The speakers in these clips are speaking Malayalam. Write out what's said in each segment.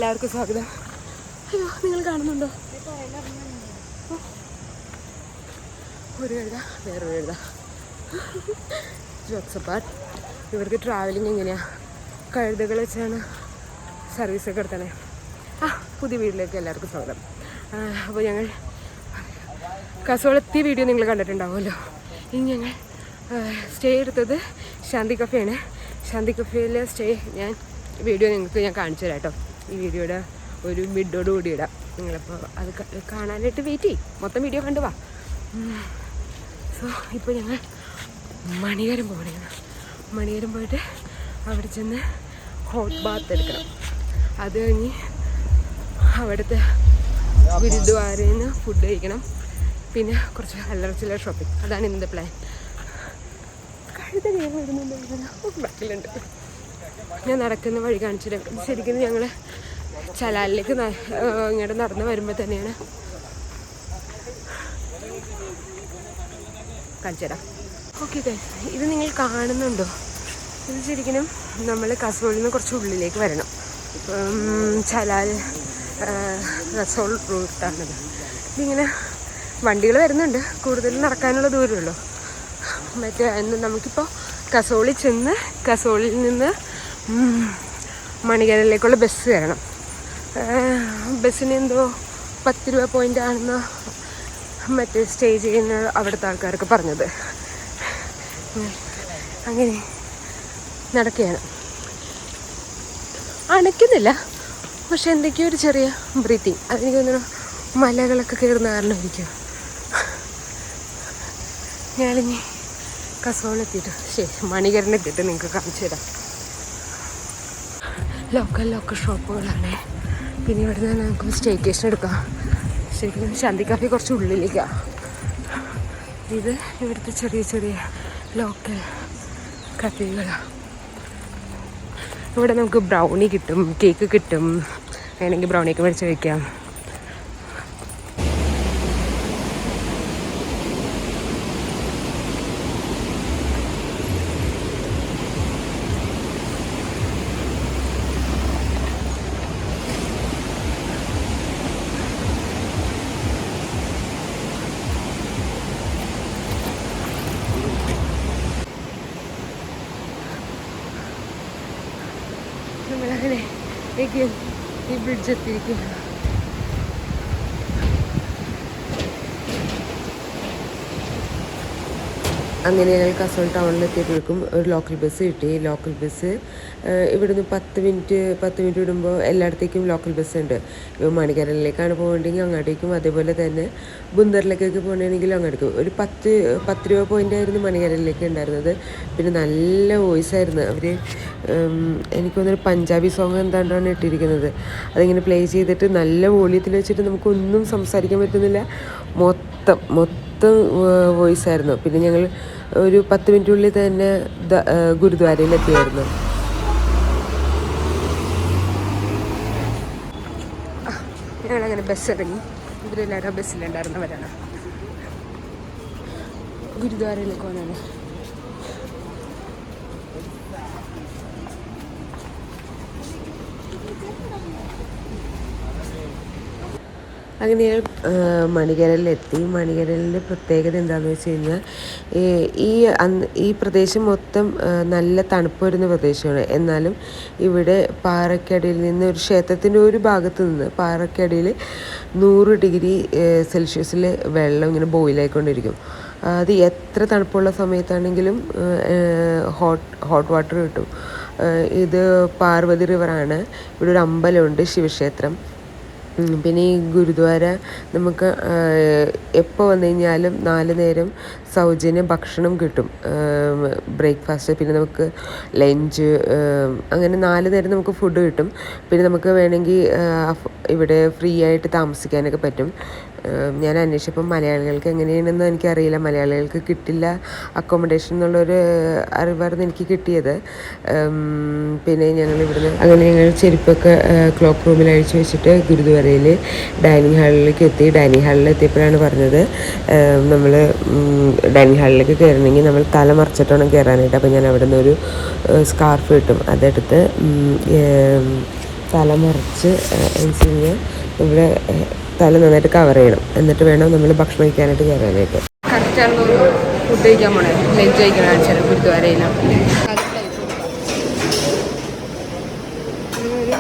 എല്ലാവർക്കും സ്വാഗതം. അയ്യോ, നിങ്ങൾ കാണുന്നുണ്ടോ? ഒരു കഴുത, വേറൊരു കഴുത. Jokes apart. ഇവർക്ക് ട്രാവലിംഗ് എങ്ങനെയാണ്? കഴുതകൾ വെച്ചാണ് സർവീസൊക്കെ എടുത്തണേ. പുതിയ വീട്ടിലേക്ക് എല്ലാവർക്കും സ്വാഗതം. അപ്പോൾ ഞങ്ങൾ കസോളെത്തിയ വീഡിയോ നിങ്ങൾ കണ്ടിട്ടുണ്ടാവുമല്ലോ. ഇനി ഞങ്ങൾ സ്റ്റേ എടുത്തത് ശാന്തി കഫേയാണ്. ശാന്തി കഫേയിലെ സ്റ്റേ വീഡിയോ നിങ്ങൾക്ക് ഞാൻ കാണിച്ചു തരാം കേട്ടോ. ഈ വീഡിയോയുടെ ഒരു മിഡോട് കൂടി ഇടാം. നിങ്ങളിപ്പോൾ അത് കാണാനായിട്ട് വെയിറ്റ് ചെയ്യും. മൊത്തം വീഡിയോ കണ്ടുവാ. സോ ഇപ്പോൾ ഞങ്ങൾ മണികരം പോകണം. മണികരം പോയിട്ട് അവിടെ ചെന്ന് ഹോട്ട് ബാത്ത് എടുക്കണം. അത് കഴിഞ്ഞ് അവിടുത്തെ ഗുരുദ്വാരയിൽ നിന്ന് ഫുഡ് കഴിക്കണം. പിന്നെ കുറച്ച് അല്ലറ ചില്ലറ ഷോപ്പിംഗ്. അതാണ് ഇന്നത്തെ പ്ലാൻ. കഴുത കയറി വരുന്നുണ്ട്, ബാക്കിലുണ്ട്. ഞാൻ നടക്കുന്ന വഴി കാണിച്ചിട്ട് ശരിക്കും ഞങ്ങൾ ചലാലിലേക്ക് ഇങ്ങോട്ട് നടന്ന് വരുമ്പോൾ തന്നെയാണ് കാണിച്ചുതരാം. ഓക്കെ ഗൈസ്, ഇത് നിങ്ങൾ കാണുന്നുണ്ടോ? ഇത് ശരിക്കും നമ്മൾ കസോളിൽ നിന്ന് കുറച്ച് ഉള്ളിലേക്ക് വരണം. ചലാൽ റസോൾ റൂട്ടാണിത്. ഇതിങ്ങനെ വണ്ടികൾ വരുന്നുണ്ട്. കൂടുതൽ നടക്കാനുള്ള ദൂരമുള്ളൂ. മറ്റേ നമുക്കിപ്പോൾ കസോളിൽ ചെന്ന് കസോളിൽ നിന്ന് മണികരയിലേക്കുള്ള ബസ് കയറണം. ബസ്സിന് എന്തോ 10 രൂപ പോയിൻ്റ് ആണെന്ന് മറ്റേ സ്റ്റേ ചെയ്യുന്ന അവിടുത്തെ ആൾക്കാർക്ക് പറഞ്ഞത്. അങ്ങനെ നടക്കുകയാണ്. അണയ്ക്കുന്നില്ല, പക്ഷെ എന്തൊക്കെയോ ഒരു ചെറിയ ബ്രീത്തിങ്. അതെനിക്ക് തോന്നുന്നു മലകളൊക്കെ കയറുന്ന കാരണമായിരിക്കും. ഞാനിനി കസോളെത്തിയിട്ട് മണികരനെത്തിയിട്ട് നിങ്ങൾക്ക് കാണിച്ചു തരാം. ലോക്കൽ ഷോപ്പുകളാണ്. പിന്നെ ഇവിടെ നിന്ന് നമുക്ക് സ്റ്റേക്കേഷൻ എടുക്കാം. ശരിക്കും ശാന്തി കാഫി കുറച്ച് ഉള്ളിലേക്കാണ്. ഇത് ഇവിടുത്തെ ചെറിയ ചെറിയ ലോക്കൽ കഫേകളാണ്. ഇവിടെ നമുക്ക് ബ്രൗണി കിട്ടും, കേക്ക് കിട്ടും. വേണമെങ്കിൽ ബ്രൗണിയൊക്കെ മേടിച്ച് വയ്ക്കാം. നമ്മളങ്ങനെ ഈ ബ്രിഡ്ജ് എത്തിയിരിക്കുകയാണ്. അങ്ങനെ ഞങ്ങൾ കസോൾ ടൗണിലെത്തിയപ്പോഴേക്കും ഒരു ലോക്കൽ ബസ് കിട്ടി. ലോക്കൽ ബസ് ഇവിടുന്ന് 10 മിനിറ്റ് വിടുമ്പോൾ എല്ലായിടത്തേക്കും ലോക്കൽ ബസ് ഉണ്ട്. മണികരനിലേക്കാണ് പോകേണ്ടെങ്കിൽ അങ്ങോട്ടേക്കും, അതേപോലെ തന്നെ ബുന്ദറിലേക്കൊക്കെ പോകണമെങ്കിലും അങ്ങോട്ടേക്കും. ഒരു 10 രൂപ പോയിൻ്റ് ആയിരുന്നു മണികരനിലേക്ക് ഉണ്ടായിരുന്നത്. പിന്നെ നല്ല വോയിസ് ആയിരുന്നു. അവർ എനിക്ക് തോന്നുന്നൊരു പഞ്ചാബി സോങ് എന്താണ്ടാണ് ഇട്ടിരിക്കുന്നത്. അതിങ്ങനെ പ്ലേ ചെയ്തിട്ട് നല്ല വോളിയത്തിൽ വെച്ചിട്ട് നമുക്കൊന്നും സംസാരിക്കാൻ പറ്റുന്നില്ല. മൊത്തം വോയിസ് ആയിരുന്നു. പിന്നെ ഞങ്ങൾ ഒരു 10 മിനിറ്റിനുള്ളിൽ തന്നെ ഗുരുദ്വാരയിലെത്തിയായിരുന്നു. ഞങ്ങളങ്ങനെ ബസ് ഇറങ്ങി. ഇതിലെല്ലാവരും ബസ്സിലുണ്ടായിരുന്നവരാണ്. ഗുരുദ്വാരയിലേക്ക് പോകാനാണ്. അങ്ങനെ ഞാൻ മണികരലിലെത്തി. മണികരലിൻ്റെ പ്രത്യേകത എന്താണെന്ന് വെച്ച് കഴിഞ്ഞാൽ ഈ പ്രദേശം മൊത്തം നല്ല തണുപ്പ് വരുന്ന പ്രദേശമാണ്. എന്നാലും ഇവിടെ പാറയ്ക്കടിയിൽ നിന്ന് ഒരു ക്ഷേത്രത്തിൻ്റെ ഒരു ഭാഗത്ത് നിന്ന് പാറയ്ക്കടിയിൽ 100 ഡിഗ്രി സെൽഷ്യസിൽ വെള്ളം ഇങ്ങനെ ബോയിലായിക്കൊണ്ടിരിക്കും. അത് എത്ര തണുപ്പുള്ള സമയത്താണെങ്കിലും ഹോട്ട് വാട്ടർ കിട്ടും. ഇത് പാർവതി റിവറാണ്. ഇവിടെ ഒരു അമ്പലമുണ്ട്, ശിവക്ഷേത്രം. പിന്നെ ഈ ഗുരുദ്വാര നമുക്ക് എപ്പോൾ വന്നു കഴിഞ്ഞാലും 4 നേരം സൗജന്യ ഭക്ഷണം കിട്ടും. ബ്രേക്ക്ഫാസ്റ്റ്, പിന്നെ നമുക്ക് ലഞ്ച്, അങ്ങനെ 4 നേരം നമുക്ക് ഫുഡ് കിട്ടും. പിന്നെ നമുക്ക് വേണമെങ്കിൽ ഇവിടെ ഫ്രീ ആയിട്ട് താമസിക്കാനൊക്കെ പറ്റും. ഞാൻ അന്വേഷിച്ചപ്പോൾ മലയാളികൾക്ക് എങ്ങനെയാണെന്ന് എനിക്കറിയില്ല. മലയാളികൾക്ക് കിട്ടില്ല അക്കോമഡേഷൻ എന്നുള്ളൊരു അറിവായിരുന്നു എനിക്ക് കിട്ടിയത്. പിന്നെ ഞങ്ങൾ ഞങ്ങൾ ചെരുപ്പൊക്കെ ക്ലോക്ക് റൂമിൽ അഴിച്ചു വെച്ചിട്ട് ഗുരുദ്വാരയിൽ ഡൈനിങ് ഹാളിലേക്ക് എത്തി. ഡൈനിങ് ഹാളിൽ എത്തിയപ്പോഴാണ് പറഞ്ഞത് നമ്മൾ ഡൈനിങ് ഹാളിലേക്ക് കയറണമെങ്കിൽ നമ്മൾ തല മറിച്ചിട്ട് വേണം കയറാനായിട്ട്. അപ്പോൾ ഞാൻ അവിടെ നിന്ന് ഒരു സ്കാർഫ് കിട്ടും, അതെടുത്ത് തല മറിച്ച് എന്ന് വെച്ച് കഴിഞ്ഞാൽ നമ്മുടെ തല നന്നായിട്ട് കവർ ചെയ്യണം. എന്നിട്ട് വേണം നമ്മൾ ഭക്ഷണം കഴിക്കാനായിട്ട് കയറാനായിട്ട്. കറക്റ്റാണെന്ന് തോന്നുന്നു. ഫുഡ് കഴിക്കാൻ പോണേ, ലഞ്ച് കഴിക്കണം കാണിച്ചാൽ ഗുരുദ്വാരയിലാണ്. ഒരു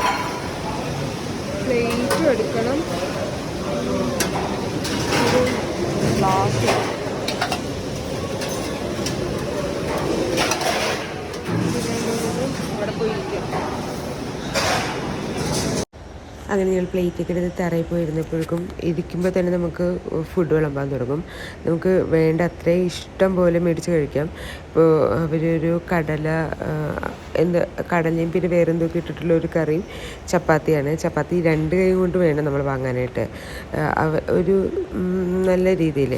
പ്ലേറ്റും എടുക്കണം, ഒരു ഗ്ലാസ് ഇവിടെ പോയിരിക്കാം. അങ്ങനെ ഞങ്ങൾ പ്ലേറ്റൊക്കെ എടുത്ത് തറയിൽ പോയിരുന്നപ്പോഴേക്കും ഇരിക്കുമ്പോൾ തന്നെ നമുക്ക് ഫുഡ് വിളമ്പാൻ തുടങ്ങും. നമുക്ക് വേണ്ട അത്രയും ഇഷ്ടം പോലെ മേടിച്ച് കഴിക്കാം. ഇപ്പോൾ അവരൊരു കടലയും പിന്നെ വേറെ എന്തൊക്കെ ഇട്ടിട്ടുള്ള ഒരു കറിയും ചപ്പാത്തിയാണ്. ചപ്പാത്തി 2 കൈ കൊണ്ട് വേണം നമ്മൾ വാങ്ങാനായിട്ട്, ഒരു നല്ല രീതിയിൽ.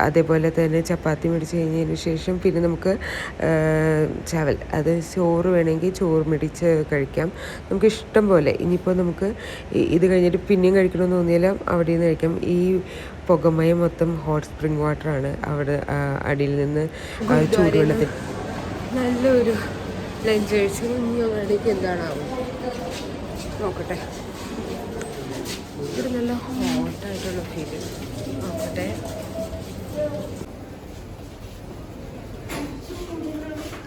അതേപോലെ തന്നെ ചപ്പാത്തി മേടിച്ച് കഴിഞ്ഞതിന് ശേഷം പിന്നെ നമുക്ക് ചവൽ, അത് ചോറ് വേണമെങ്കിൽ ചോറ് മേടിച്ച് കഴിക്കാം. നമുക്ക് ഇഷ്ടം പോലെ. ഇനിയിപ്പോൾ നമുക്ക് ഇത് കഴിഞ്ഞിട്ട് പിന്നെയും കഴിക്കണമെന്ന് തോന്നിയാലും അവിടെ നിന്ന് കഴിക്കാം. ഈ പുകമയം മൊത്തം ഹോട്ട് സ്പ്രിംഗ് വാട്ടറാണ്. അവിടെ അടിയിൽ നിന്ന് ചൂടുവെള്ളത്തിൽ നല്ലൊരു ലഞ്ച് കഴിച്ചു. ഇനി അവിടേക്ക് എന്താണാവും നോക്കട്ടെ. ഇവിടെ നല്ല ഹോട്ടായിട്ടുള്ള ഫീൽ നോക്കട്ടെ.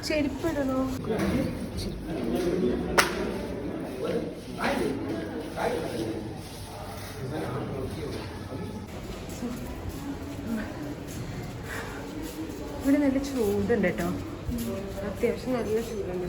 ചെരുപ്പിടണോ? ഇവിടെ നല്ല ചൂടുണ്ട് കേട്ടോ, അത്യാവശ്യം നല്ല ചൂടുണ്ട്.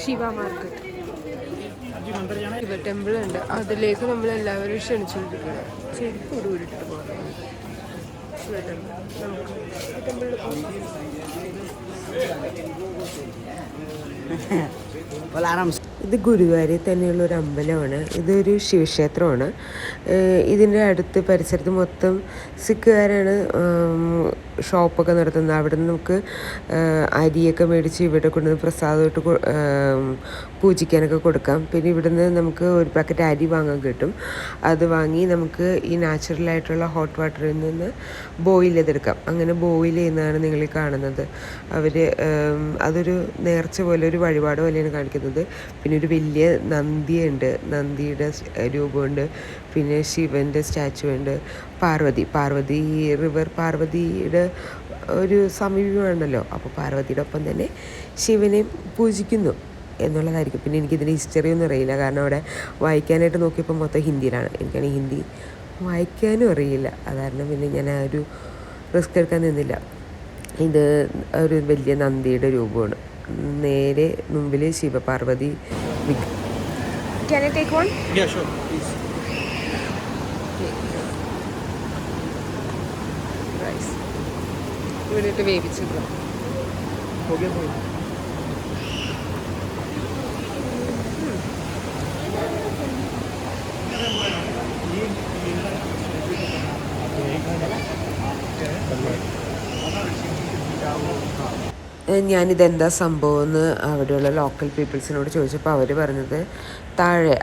ശിവ മാർക്കറ്റ്, ശിവ ടെമ്പിൾ ഉണ്ട്, അതിലേക്ക് നമ്മൾ എല്ലാവരും ക്ഷണിച്ചുകൊണ്ടിരിക്കണം. ചെരുപ്പ് ഉരുട്ടിട്ട് പോകാം. ശിവ ടെമ്പിൾ, നമുക്ക് ടെമ്പിളിൽ പോകാം. ഇത് ഗുരുവായൂരിൽ തന്നെയുള്ളൊരു അമ്പലമാണ്. ഇതൊരു ശിവക്ഷേത്രമാണ്. ഇതിൻ്റെ അടുത്ത് പരിസരത്ത് മൊത്തം സിഖുകാരാണ് ഷോപ്പൊക്കെ നടത്തുന്നത്. അവിടെ നിന്ന് നമുക്ക് അരിയൊക്കെ മേടിച്ച് ഇവിടെ കൊണ്ടുവന്ന് പ്രസാദമായിട്ട് പൂജിക്കാനൊക്കെ കൊടുക്കാം. പിന്നെ ഇവിടുന്ന് നമുക്ക് ഒരു പാക്കറ്റ് അരി വാങ്ങാൻ കിട്ടും. അത് വാങ്ങി നമുക്ക് ഈ നാച്ചുറലായിട്ടുള്ള ഹോട്ട് വാട്ടറിൽ നിന്ന് ബോയിൽ ചെയ്തെടുക്കാം. അങ്ങനെ ബോയിൽ ചെയ്യുന്നതാണ് നിങ്ങൾ കാണുന്നത്. അവർ അതൊരു നേർച്ച പോലെ, ഒരു വഴിപാട് പോലെയാണ് കാണിക്കുന്നത്. പിന്നെ ഒരു വലിയ നന്ദിയുണ്ട്, നന്ദിയുടെ രൂപമുണ്ട്. പിന്നെ ശിവൻ്റെ സ്റ്റാച്ചു ഉണ്ട്. പാർവതി റിവർ, പാർവതിയുടെ ഒരു സമീപമാണല്ലോ. അപ്പോൾ പാർവതിയുടെ ഒപ്പം തന്നെ ശിവനെ പൂജിക്കുന്നു എന്നുള്ളതായിരിക്കും. പിന്നെ എനിക്കിതിൻ്റെ ഹിസ്റ്ററി ഒന്നും അറിയില്ല, കാരണം അവിടെ വായിക്കാനായിട്ട് നോക്കിയപ്പോൾ മൊത്തം ഹിന്ദിയിലാണ്. എനിക്കാണെങ്കിൽ ഹിന്ദി വായിക്കാനും അറിയില്ല. അതാരണം പിന്നെ ഞാൻ ആ ഒരു റിസ്ക് എടുക്കാൻ നിന്നില്ല. ഇത് ഒരു വലിയ നന്ദിയുടെ രൂപമാണ്. നേരെ മുമ്പിൽ Shivaparvathi. Can I take one? Yeah, sure. Please. Rice. ഇവിടെ ഇട്ട് വേവിച്ചത്. हो गया भाई. ഞാനിതെന്താ സംഭവം എന്ന് അവിടെയുള്ള ലോക്കൽ പീപ്പിൾസിനോട് ചോദിച്ചപ്പോൾ അവർ പറഞ്ഞത്, താഴെ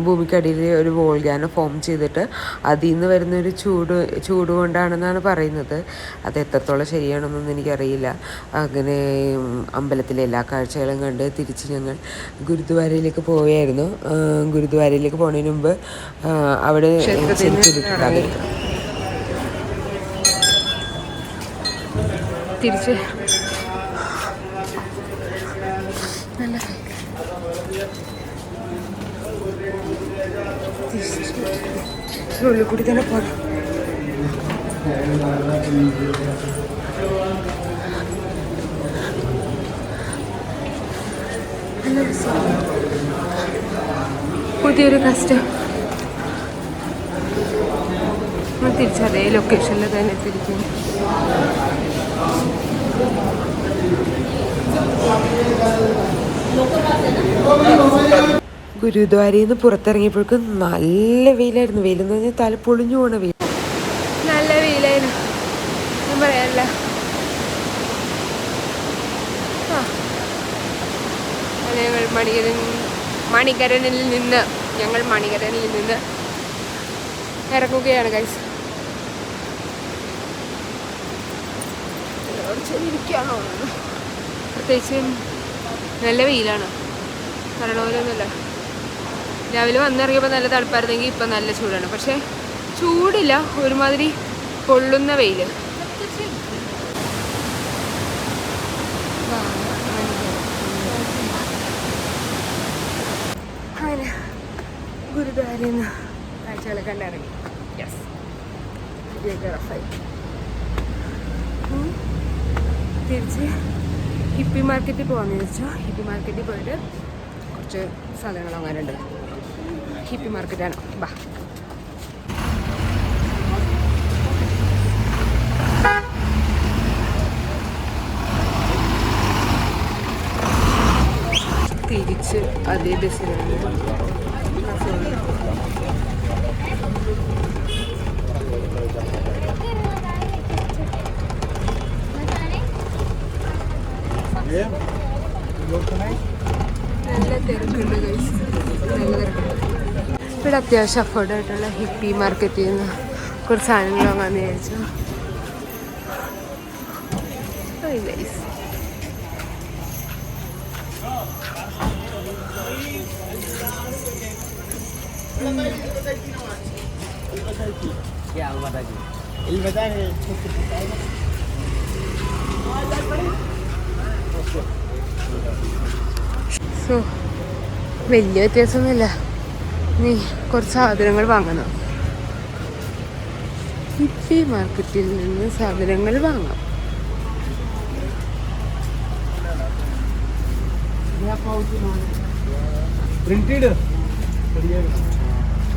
ഭൂമിക്കടിയിൽ ഒരു വോൾഗാനോ ഫോം ചെയ്തിട്ട് അതിൽ നിന്ന് വരുന്നൊരു ചൂട് കൊണ്ടാണെന്നാണ് പറയുന്നത്. അത് എത്രത്തോളം ശരിയാണെന്നൊന്നും എനിക്കറിയില്ല. അങ്ങനെ അമ്പലത്തിലെ എല്ലാ കാഴ്ചകളും കണ്ട് തിരിച്ച് ഞങ്ങൾ ഗുരുദ്വാരയിലേക്ക് പോവുകയായിരുന്നു. ഗുരുദ്വാരയിലേക്ക് പോകുന്നതിന് മുമ്പ് അവിടെ തിരിച്ച് ഉള്ളിൽ കൂടി തന്നെ പോകണം. പുതിയൊരു കസ്റ്റം തിരിച്ചതേ ലൊക്കേഷനിൽ തന്നെ എത്തിയിരിക്കുന്നു. ഗുരുദ്വാരയിൽ നിന്ന് പുറത്തിറങ്ങിയപ്പോഴേക്കും നല്ല വെയിലായിരുന്നു. വെയിലെന്ന് പറഞ്ഞാൽ തല പൊളിഞ്ഞു പോണ വെയിൽ. നല്ല വെയിലായിരുന്നു, ഞാൻ പറയാനല്ല. മണികരനിൽ നിന്ന് ഇറങ്ങുകയാണ് ഗൈസ്. ഇരിക്കുകയാണോ? പ്രത്യേകിച്ച് നല്ല വെയിലാണ്, പറയണ പോലെയൊന്നുമില്ല. രാവിലെ വന്നിറങ്ങിയപ്പോൾ നല്ല തണുപ്പായിരുന്നെങ്കിൽ ഇപ്പം നല്ല ചൂടാണ്. പക്ഷേ ചൂടില്ല, ഒരുമാതിരി പൊള്ളുന്ന വെയിൽ. അങ്ങനെ ഗുരുദ്വാരയിൽ നിന്ന് കാഴ്ചകളൊക്കെ കണ്ടിറങ്ങി. യെസ്, തിരിച്ച് ഹിപ്പി മാർക്കറ്റിൽ പോകാമെന്ന് വിചാരിച്ചു. ഹിപ്പി മാർക്കറ്റിൽ പോയിട്ട് കുറച്ച് സാധനങ്ങൾ വാങ്ങാനുണ്ട്. ഹിപ്പി മാർക്കറ്റാണ്. ബാ. തിരിച്ച് അതേ ബസ്സിലാണ്. നല്ല തിരക്കുണ്ട് ഗൈസ്, നല്ല തിരക്കുണ്ട്. ഇവിടെ അത്യാവശ്യം അഫോർഡായിട്ടുള്ള ഹിപ്പി മാർക്കറ്റിൽ നിന്ന് കുറച്ച് സാധനങ്ങൾ വാങ്ങാമെന്ന് വിചാരിച്ചു. ഗൈസ് സോ വലിയ വ്യത്യാസമൊന്നുമില്ല. നീ കുറച്ച് സാധനങ്ങൾ വാങ്ങണം. ഹിപ്പി മാർക്കറ്റിൽ നിന്ന് സാധനങ്ങൾ വാങ്ങാം.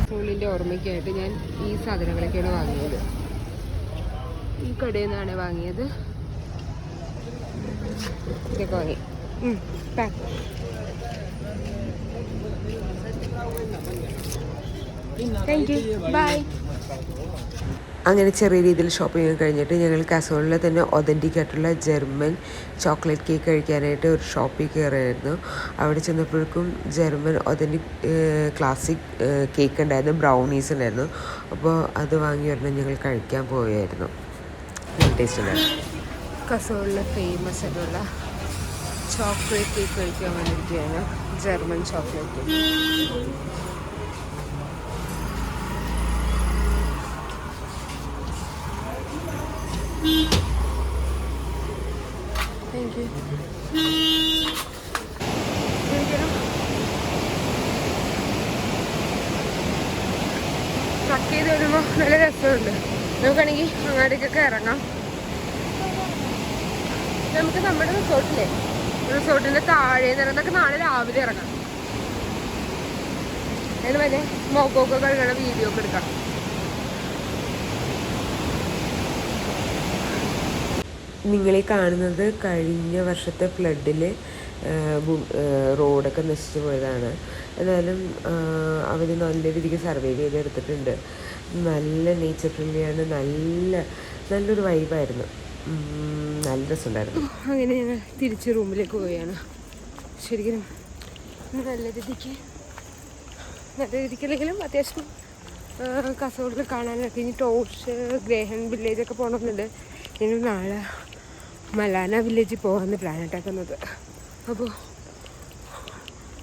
സ്കൂളിൻ്റെ ഓർമ്മയ്ക്കായിട്ട് ഞാൻ ഈ സാധനങ്ങളൊക്കെയാണ് വാങ്ങിയത്. ഈ കടയിൽ നിന്നാണ് വാങ്ങിയത്. ഇതൊക്കെ വാങ്ങി. പാക്ക്. Thank you, bye. അങ്ങനെ ചെറിയ രീതിയിൽ ഷോപ്പിംഗ് കഴിഞ്ഞിട്ട് ഞങ്ങൾ കാസർഗോഡിലെ തന്നെ ഒതൻറ്റിക് ആയിട്ടുള്ള ജർമ്മൻ ചോക്ലേറ്റ് കേക്ക് കഴിക്കാനായിട്ട് ഒരു ഷോപ്പിൽ കയറിയായിരുന്നു. അവിടെ ചെന്നപ്പോഴേക്കും ജർമ്മൻ ഒതൻറ്റിക് ക്ലാസിക് കേക്ക് ഉണ്ടായിരുന്നു, ബ്രൗണീസ് ഉണ്ടായിരുന്നു. അപ്പോൾ അത് വാങ്ങി ഒരെണ്ണം ഞങ്ങൾ കഴിക്കാൻ പോയായിരുന്നു. നല്ല ടേസ്റ്റ് ഉണ്ടായിരുന്നു. കാസർഗോഡിലെ ഫേമസ് ആയിട്ടുള്ള ചോക്ലേറ്റ് കേക്ക് കഴിക്കാൻ വേണ്ടിയിരിക്കുകയാണ്. German chocolate cake. Thank you. Trek ചെയ്ത് വരുമ്പോൾ നല്ല രസമുണ്ട്. നമുക്കാണെങ്കിൽ അങ്ങാടിക്കൊക്കെ ഇറങ്ങാം. നമുക്ക് നമ്മുടെ റിസോർട്ടിൻ്റെ താഴെ നിന്നൊക്കെ നാളെ രാവിലെ ഇറങ്ങാം. അതിന് വരെ മോക്കൊക്കെ കഴുകണ വീഡിയോ ഒക്കെ എടുക്കാം. നിങ്ങളീ കാണുന്നത് കഴിഞ്ഞ വർഷത്തെ ഫ്ലഡിൽ റോഡൊക്കെ നശിച്ചു പോയതാണ്. എന്നാലും അവർ നല്ല രീതിക്ക് സർവൈവ് ചെയ്തെടുത്തിട്ടുണ്ട്. നല്ല നേച്ചർ ഫ്രണ്ട്ലിയാണ്, നല്ലൊരു വൈബായിരുന്നു. നല്ല രസമുണ്ടായിരുന്നു. അങ്ങനെ ഞങ്ങൾ തിരിച്ച് റൂമിലേക്ക് പോവുകയാണ്. ശരിക്കും നല്ല രീതിക്കല്ലെങ്കിലും അത്യാവശ്യം കാസർഗോഡിൽ കാണാനൊക്കെ. ഇനി ടോർച്ച് ഗ്രേഹൻ വില്ലേജൊക്കെ പോകണമെന്നുണ്ട്. ഇനി നാളെ മലാന വില്ലേജിൽ പോകാമെന്ന് പ്ലാൻ ഇട്ടാക്കുന്നത്. അപ്പോൾ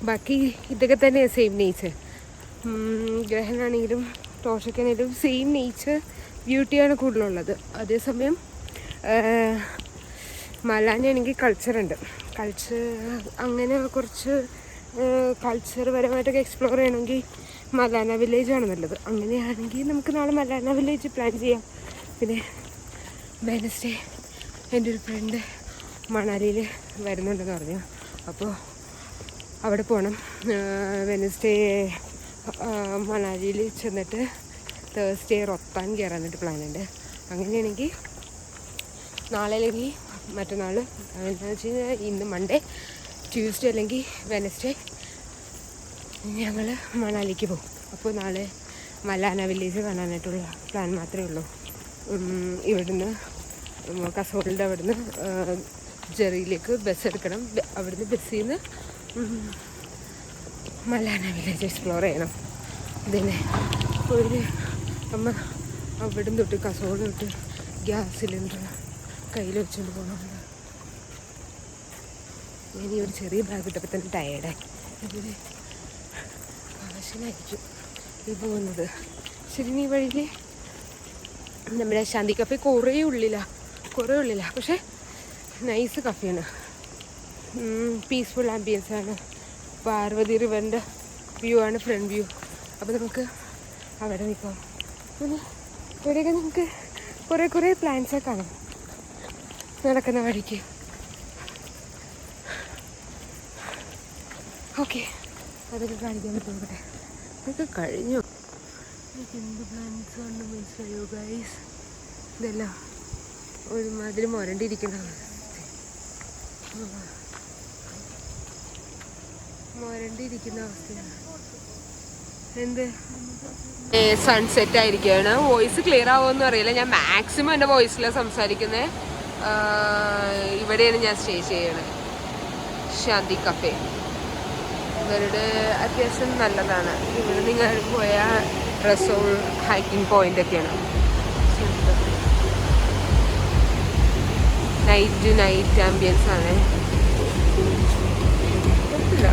ബാക്കി ഇതൊക്കെ തന്നെ സെയിം നേച്ചർ. ഗ്രഹനാണെങ്കിലും ടോർച്ചൊക്കെ ആണെങ്കിലും സെയിം നേച്ചർ ബ്യൂട്ടിയാണ് കൂടുതലുള്ളത്. അതേസമയം മലാനയാണെങ്കിൽ കൾച്ചറുണ്ട്. അങ്ങനെ കുറച്ച് കൾച്ചർ പരമായിട്ടൊക്കെ എക്സ്പ്ലോർ ചെയ്യണമെങ്കിൽ മലാന വില്ലേജാണ് നല്ലത്. അങ്ങനെയാണെങ്കിൽ നമുക്ക് നാളെ മലാന വില്ലേജ് പ്ലാൻ ചെയ്യാം. പിന്നെ വെനസ്ഡേ എൻ്റെ ഒരു ഫ്രണ്ട് മണാലിയിൽ വരുന്നുണ്ടെന്ന് പറഞ്ഞു. അപ്പോൾ അവിടെ പോകണം. വെനസ്ഡേ മണാലിയിൽ ചെന്നിട്ട് തേഴ്സ്ഡേ റൊത്താൻ കയറാനായിട്ട് പ്ലാനുണ്ട്. അങ്ങനെയാണെങ്കിൽ നാളെ അല്ലെങ്കിൽ മറ്റന്നാൾ എന്താണെന്ന് വെച്ച് കഴിഞ്ഞാൽ ഇന്ന് മൺഡേ, ട്യൂസ്ഡേ അല്ലെങ്കിൽ വെനസ്ഡേ ഞങ്ങൾ മണാലിക്ക് പോകും. അപ്പോൾ നാളെ മലാന വില്ലേജ് കാണാനായിട്ടുള്ള പ്ലാൻ മാത്രമേ ഉള്ളൂ. ഇവിടുന്ന് കാസർഗോഡിൻ്റെ അവിടുന്ന് ജെറിയിലേക്ക് ബസ് എടുക്കണം. അവിടുന്ന് ബസ്സിൽ നിന്ന് മലാന വില്ലേജ് എക്സ്പ്ലോർ ചെയ്യണം. ഇതിനെ ഒരു അമ്മ അവിടം തൊട്ട് കസോട് തൊട്ട് ഗ്യാസ് സിലിണ്ടർ കയ്യിൽ വെച്ചുകൊണ്ട് പോകണമെന്ന്. ഇനി ഒരു ചെറിയ ബാഗ് ഇട്ടപ്പോൾ തന്നെ ടയേർഡായി. ഇതിന് ആവശ്യമായിരിക്കും ഈ പോകുന്നത്. ശരി, ഈ വഴിയിൽ നമ്മുടെ ശാന്തി കഫേ കുറേ ഉള്ളിലാണ്, പക്ഷേ നൈസ് കഫേയാണ്. പീസ്ഫുൾ ആംബിയൻസ് ആണ്. പാർവതി റിവറിൻ്റെ വ്യൂ ആണ് ഫ്രണ്ട് വ്യൂ. അപ്പോൾ നമുക്ക് അവിടെ നിൽക്കാം. പിന്നെ ഇവിടെയൊക്കെ നമുക്ക് കുറേ പ്ലാന്റ്സൊക്കെ കാണാം നടക്കുന്ന വഴിക്ക്. ഓക്കെ, അതൊക്കെ കാണിക്കാൻ പറ്റും. അതൊക്കെ കഴിഞ്ഞു. എന്ത് പ്ലാന്റ്സ് കൊണ്ട് മനസ്സിലായോ ഗൈസ്? ഇതെല്ലാം ഒരുമാതിരി മുരണ്ടിരിക്കുന്ന അവസ്ഥയാണ്. എന്ത് സൺസെറ്റ് ആയിരിക്കുകയാണ്. വോയിസ് ക്ലിയർ ആവുമെന്ന് അറിയില്ല. ഞാൻ മാക്സിമം എൻ്റെ വോയിസിലാണ് സംസാരിക്കുന്നത്. ഇവിടെയാണ് ഞാൻ സ്റ്റേ ചെയ്യണത്. ശാന്തി കഫേ ഇവരുടെ അത്യാവശ്യം നല്ലതാണ്. ഇവിടെ നിങ്ങൾ പോയ റസോൾ ഹൈക്കിംഗ് പോയിന്റ് ഒക്കെയാണ്. നൈറ്റ് ആംബിയൻസ് ആണ്. പറ്റില്ല.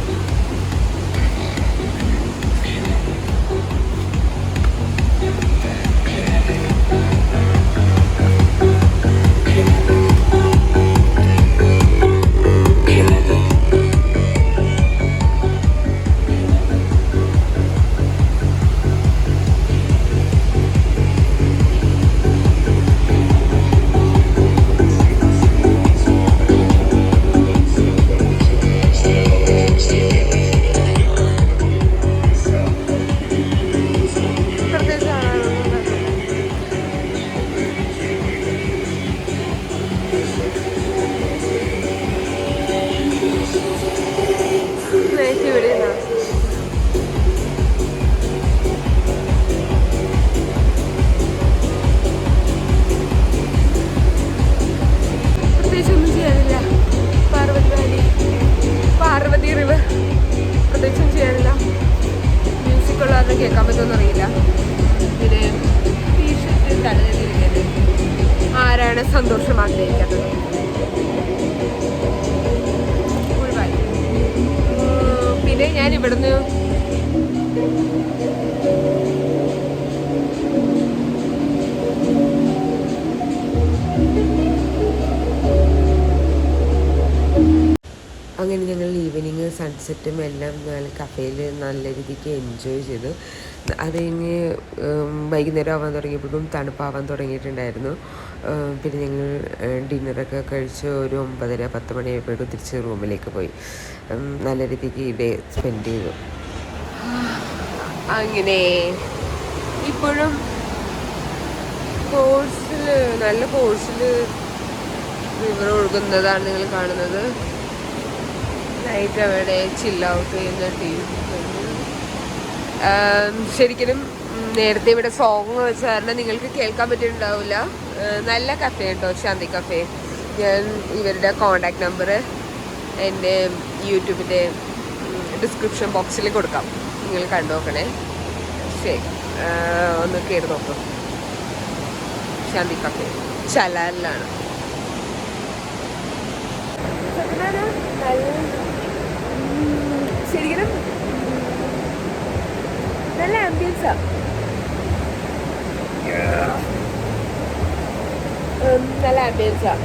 കേൾക്കാൻ പറ്റുമെന്ന് അറിയില്ല. പിന്നെ ടീഷർട്ട് തലതിരിക്കുന്നത് ആരാണ് സന്തോഷം ആഗ്രഹിക്കാത്തത്? ഒരു കാര്യം. പിന്നെ ഞാൻ ഇവിടുന്ന് അങ്ങനെ ഞങ്ങൾ ഈവനിങ് സൺസെറ്റും എല്ലാം കഫേയിൽ നല്ല രീതിക്ക് എൻജോയ് ചെയ്തു. അത് കഴിഞ്ഞ് വൈകുന്നേരം ആവാൻ തുടങ്ങിയപ്പോഴും തണുപ്പാവാൻ തുടങ്ങിയിട്ടുണ്ടായിരുന്നു. പിന്നെ ഞങ്ങൾ ഡിന്നറൊക്കെ കഴിച്ച് ഒരു 9:30-10 മണിയായപ്പോഴേക്കും തിരിച്ച് റൂമിലേക്ക് പോയി. നല്ല രീതിക്ക് ഡേ സ്പെൻഡ് ചെയ്തു. അങ്ങനെ ഇപ്പോഴും നല്ല ഫോഴ്സിൽ റിവർ ഒഴുകുന്നതാണ് നിങ്ങൾ കാണുന്നത്. നൈറ്റ് അവിടെ ചില്ലൗട്ട് ചെയ്യുന്ന ടീം. ശരിക്കും നേരത്തെ ഇവിടെ സോങ് വെച്ച കാരണം നിങ്ങൾക്ക് കേൾക്കാൻ പറ്റിയിട്ടുണ്ടാവില്ല. നല്ല കഫേ കേട്ടോ, ശാന്തി കഫേ. ഞാൻ ഇവരുടെ കോണ്ടാക്ട് നമ്പർ എൻ്റെ യൂട്യൂബിൻ്റെ ഡിസ്ക്രിപ്ഷൻ ബോക്സിൽ കൊടുക്കാം, നിങ്ങൾ കണ്ടു നോക്കണേ. ശരി, ഒന്ന് കയറി നോക്കും. ശാന്തി കഫേ ചലാലിലാണ്. ശരിക്കും നല്ല ആംബിയൻസാ.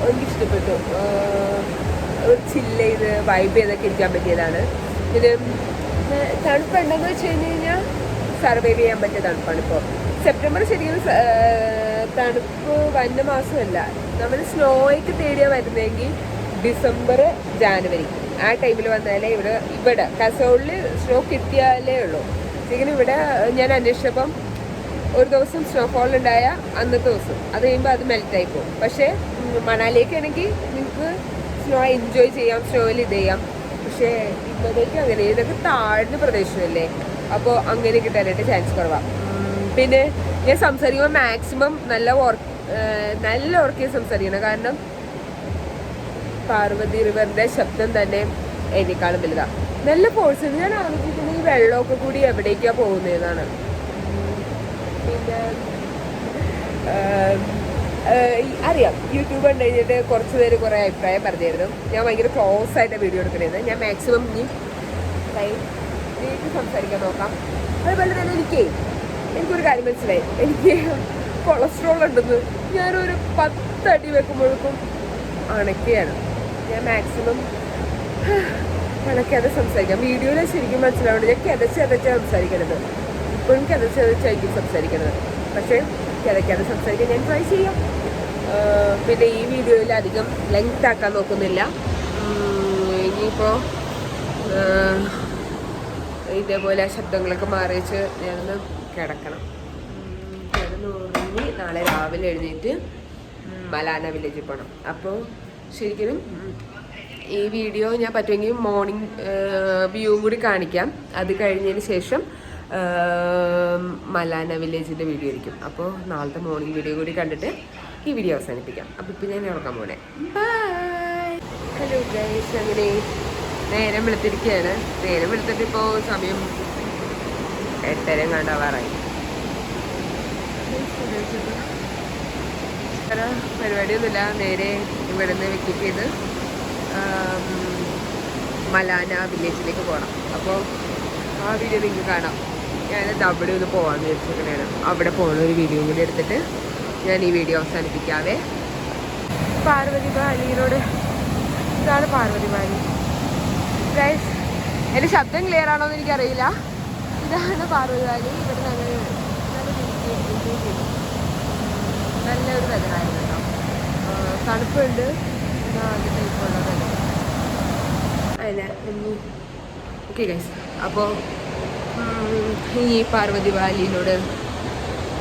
എനിക്ക് ഇഷ്ടപ്പെട്ടു. ഒരു ചില്ല് ചെയ്ത് വൈബ് ചെയ്തൊക്കെ ഇരിക്കാൻ പറ്റിയതാണ്. ഇത് തണുപ്പുണ്ടെന്ന് വെച്ച് കഴിഞ്ഞാൽ സർവൈവ് ചെയ്യാൻ പറ്റിയ തണുപ്പാണ്. ഇപ്പോൾ സെപ്റ്റംബർ ശരിക്കും തണുപ്പ് വന്ന മാസമല്ല. നമ്മൾ സ്നോയ്ക്ക് തേടിയാൽ വരുന്നതെങ്കിൽ ഡിസംബർ ജാനുവരി ആ ടൈമിൽ വന്നാലേ ഇവിടെ കസോളിൽ സ്നോ കിട്ടിയാലേ ഉള്ളൂ. ശരിക്കും ഇവിടെ ഞാൻ അന്വേഷിച്ചപ്പം ഒരു ദിവസം സ്നോഫോൾ ഉണ്ടായ അന്നത്തെ ദിവസം അത് കഴിയുമ്പോൾ അത് മെൽറ്റായി പോകും. പക്ഷേ മണാലിയൊക്കെ ആണെങ്കിൽ നിങ്ങൾക്ക് സ്നോ എൻജോയ് ചെയ്യാം, സ്നോയിൽ ഇത് ചെയ്യാം. പക്ഷേ ഇപ്പോഴേക്കും അങ്ങനെ ഇതൊക്കെ താഴ്ന്ന പ്രദേശമല്ലേ, അപ്പോൾ അങ്ങനെ കിട്ടാനായിട്ട് ചാൻസ് കുറവാണ്. പിന്നെ ഞാൻ സംസാരിക്കുമ്പോൾ മാക്സിമം നല്ല ഉറക്കെ സംസാരിക്കണം. കാരണം പാർവതി റിവറിൻ്റെ ശബ്ദം തന്നെ എന്നെക്കാളും വലുതാണ്. നല്ല ഫോഴ്സ്. ഞാൻ ആലോചിക്കുന്നത് വെള്ളമൊക്കെ കൂടി എവിടേക്കാണ് പോകുന്നതെന്നാണ്. പിന്നെ അറിയാം, യൂട്യൂബ് കണ്ടു കഴിഞ്ഞിട്ട് കുറച്ച് പേര് കുറേ അഭിപ്രായം പറഞ്ഞിരുന്നു. ഞാൻ ഭയങ്കര ക്ലോസ് ആയിട്ട് വീഡിയോ എടുക്കണേന്ന്. ഞാൻ മാക്സിമം ഇനി സംസാരിക്കാൻ നോക്കാം. അതുപോലെ തന്നെ എനിക്കൊരു കാര്യം മനസ്സിലായി, എനിക്ക് കൊളസ്ട്രോൾ ഉണ്ടെന്ന്. ഞാനൊരു 10 അടി വെക്കുമ്പോഴേക്കും അണക്കുകയാണ്. ഞാൻ മാക്സിമം അണക്കാതെ സംസാരിക്കാം. വീഡിയോയിൽ ശരിക്കും മനസ്സിലാവുന്നുണ്ട് ഞാൻ കിതച്ചാണ് സംസാരിക്കണത്. ഇപ്പോഴും കിതച്ചായിരിക്കും സംസാരിക്കണത്. പക്ഷേ കിതയ്ക്കാതെ സംസാരിക്കാൻ ഞാൻ ട്രൈ ചെയ്യാം. പിന്നെ ഈ വീഡിയോയിൽ അധികം ലെങ്ത് ആക്കാൻ നോക്കുന്നില്ല. ഇനിയിപ്പോൾ ഇതേപോലെ ശബ്ദങ്ങളൊക്കെ മാറിച്ച് ഞാനൊന്ന് കിടക്കണം. കിടന്നുറങ്ങി നാളെ രാവിലെ എഴുന്നേറ്റ് മലാന വില്ലേജിൽ പോകണം. അപ്പോൾ ശരിക്കും ഈ വീഡിയോ ഞാൻ പറ്റുമെങ്കിൽ മോർണിംഗ് വ്യൂവും കൂടി കാണിക്കാം. അത് കഴിഞ്ഞതിന് ശേഷം മലാന വില്ലേജിൻ്റെ വീഡിയോ ആയിരിക്കും. അപ്പോൾ നാളത്തെ മോർണിംഗ് വീഡിയോ കൂടി കണ്ടിട്ട് ഈ വീഡിയോ അവസാനിപ്പിക്കാം. അപ്പോൾ ഇപ്പം ഞാൻ ഉറങ്ങാൻ പോണേ. ബൈ. ഹലോ ഗൈസ്, അങ്ങനെ നേരം വെളുത്തിരിക്കുകയാണ്. നേരം വെളുത്തിട്ട് ഇപ്പോൾ സമയം 8:30 കണ്ടാവാറായി. പരിപാടിയൊന്നുമില്ല. നേരെ ഇവിടെ നിന്ന് വെക്കപ്പ് ചെയ്ത് മലാന വില്ലേജിലേക്ക് പോകണം. അപ്പോൾ ആ വീഡിയോ നിങ്ങൾക്ക് കാണാം. ഞാനത് അവിടെ ഒന്ന് പോകാമെന്ന് വിചാരിച്ചിരിക്കണേണ്. അവിടെ പോകുന്ന ഒരു വീഡിയോ കൂടി എടുത്തിട്ട് ഞാൻ ഈ വീഡിയോ അവസാനിപ്പിക്കാവേ. പാർവതി വാലിയിലൂടെ, ഇതാണ് പാർവതി വാലി ഗൈസ്. എൻ്റെ ശബ്ദം ക്ലിയർ ആണോ എന്ന് എനിക്കറിയില്ല. ഇതാണ് പാർവതി വാലി. ഇവിടെ നല്ലൊരു വെതറായിരുന്നു കേട്ടോ. തണുപ്പുണ്ട്, അതിൻ്റെ ടൈപ്പുള്ള വെതർ അല്ല. ഓക്കെ ഗൈസ്, അപ്പോൾ ഈ പാർവതി വാലിയിലൂടെ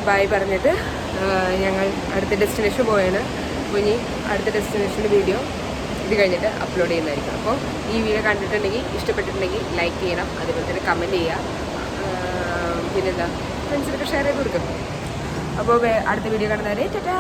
ബൈ പറഞ്ഞിട്ട് ഞങ്ങൾ അടുത്ത ഡെസ്റ്റിനേഷൻ പോയാണ്. അപ്പോൾ ഇനി അടുത്ത ഡെസ്റ്റിനേഷൻ്റെ വീഡിയോ ഇത് കഴിഞ്ഞിട്ട് അപ്ലോഡ് ചെയ്യുന്നതായിരിക്കും. അപ്പോൾ ഈ വീഡിയോ കണ്ടിട്ടുണ്ടെങ്കിൽ, ഇഷ്ടപ്പെട്ടിട്ടുണ്ടെങ്കിൽ ലൈക്ക് ചെയ്യണം. അതുപോലെ തന്നെ കമൻറ്റ് ചെയ്യുക. പിന്നെന്താ, ഫ്രണ്ട്സിനൊക്കെ ഷെയർ ചെയ്ത് കൊടുക്കും. അപ്പോൾ അടുത്ത വീഡിയോ കാണുന്നവരെ ടാറ്റാ.